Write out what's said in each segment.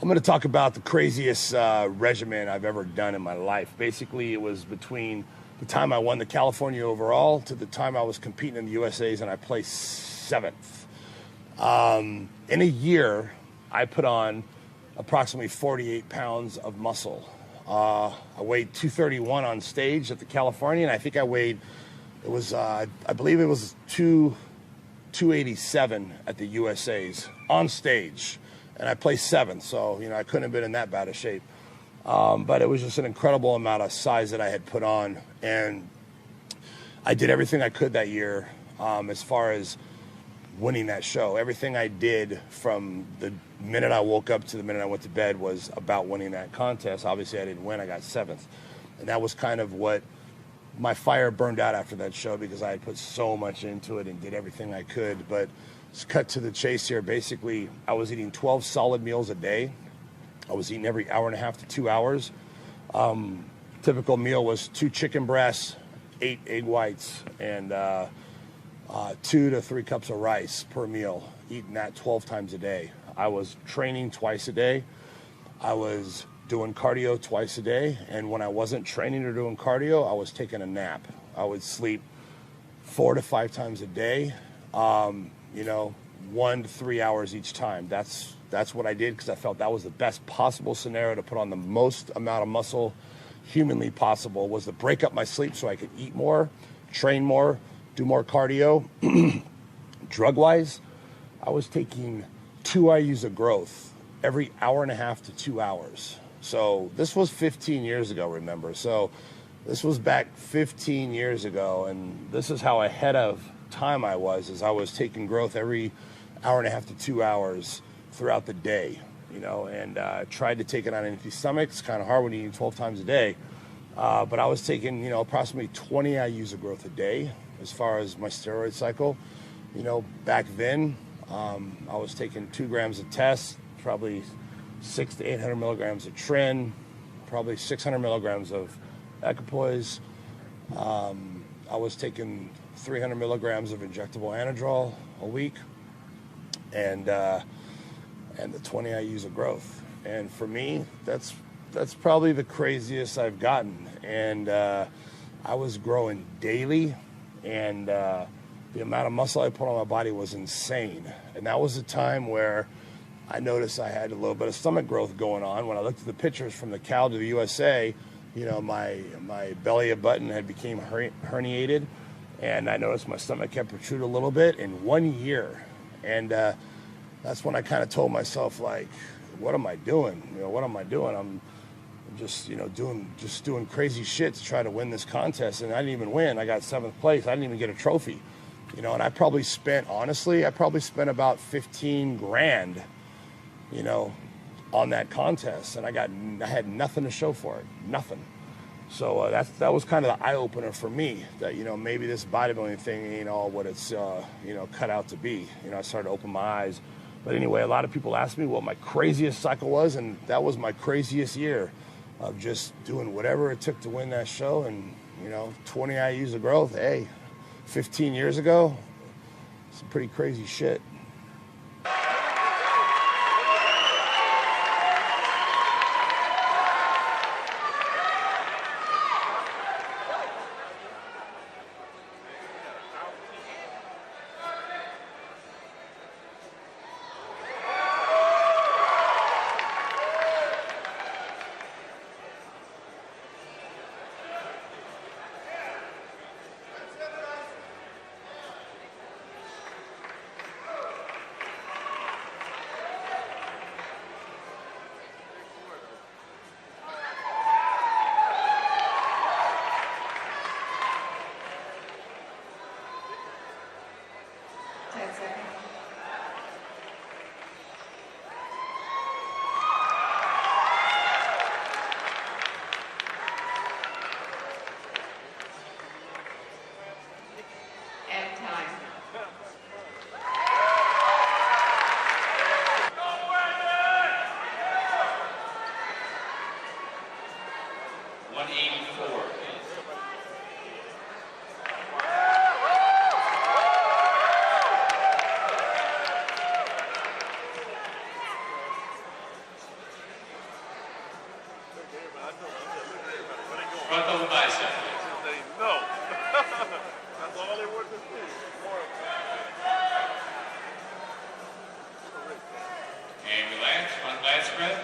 I'm going to talk about the craziest regimen I've ever done in my life. Basically, it was between the time I won the California overall to the time I was competing in the USA's, and I placed 7th. In a year, I put on approximately 48 pounds of muscle. I weighed 231 on stage at the California, and I think I weighed, I believe it was 287 at the USA's on stage. And I placed 7th, so, I couldn't have been in that bad of shape. But it was just an incredible amount of size that I had put on. And I did everything I could that year as far as winning that show. Everything I did from the minute I woke up to the minute I went to bed was about winning that contest. Obviously, I didn't win. I got 7th. And that was kind of what my fire burned out after that show, because I had put so much into it and did everything I could. But let's cut to the chase here. Basically, I was eating 12 solid meals a day. I was eating every hour and a half to 2 hours. Typical meal was 2 chicken breasts, 8 egg whites, and 2 to 3 cups of rice per meal, eating that 12 times a day. I was training twice a day. I was doing cardio twice a day. And when I wasn't training or doing cardio, I was taking a nap. I would sleep 4 to 5 times a day. 1 to 3 hours each time. That's what I did, because I felt that was the best possible scenario to put on the most amount of muscle humanly possible, was to break up my sleep so I could eat more, train more, do more cardio. Drug-wise, I was taking 2 IUs of growth every hour and a half to 2 hours. So this was 15 years ago, remember? So this was back 15 years ago, and this is how ahead of time I was taking growth every hour and a half to 2 hours throughout the day, and tried to take it on an empty stomach. It's kind of hard when you eat 12 times a day, but I was taking, approximately 20 IUs of growth a day as far as my steroid cycle. Back then, I was taking 2 grams of test, probably 600 to 800 milligrams of trin, probably 600 milligrams of equipoise. I was taking 300 milligrams of injectable Anadrol a week, and the 20 IUs of growth. And for me, that's probably the craziest I've gotten. And I was growing daily, and the amount of muscle I put on my body was insane. And that was a time where I noticed I had a little bit of stomach growth going on. When I looked at the pictures from the Cal to the USA, my belly button had became herniated, and I noticed my stomach kept protruding a little bit in 1 year. And that's when I kind of told myself, like, what am I doing? What am I doing? I'm just, doing crazy shit to try to win this contest. And I didn't even win. I got 7th place. I didn't even get a trophy. And I probably spent about 15 grand, on that contest. And I had nothing to show for it. Nothing. So that was kind of the eye-opener for me, that, maybe this bodybuilding thing ain't all what it's, cut out to be. I started to open my eyes. But anyway, a lot of people ask me what my craziest cycle was, and that was my craziest year of just doing whatever it took to win that show. And, 20 IUs of growth, hey, 15 years ago, some pretty crazy shit. Front double bicep. No. That's all they want to see. And relax, front lat spread.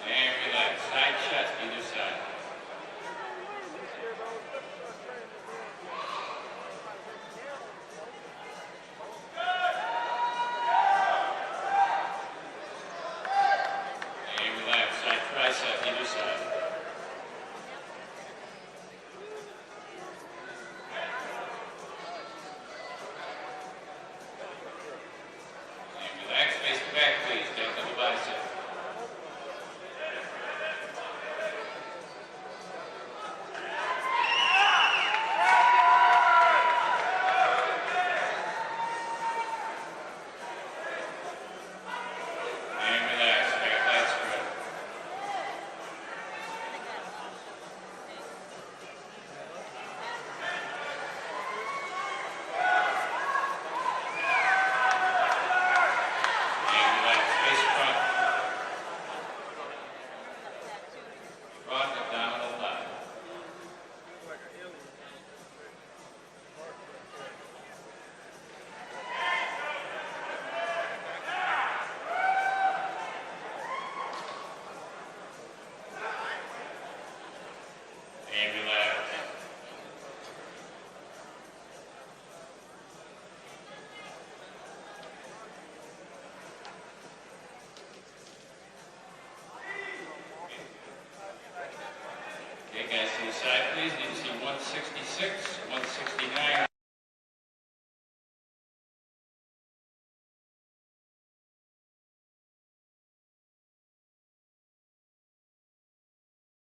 And relax, side chest, either side. And relax, side tricep, either side. And relax, face the back, please. Take double bicep. And relax, back lat spread. And relax, face front. Front abdominal line. And relax. Okay, guys, to the side, please. Need to see 166.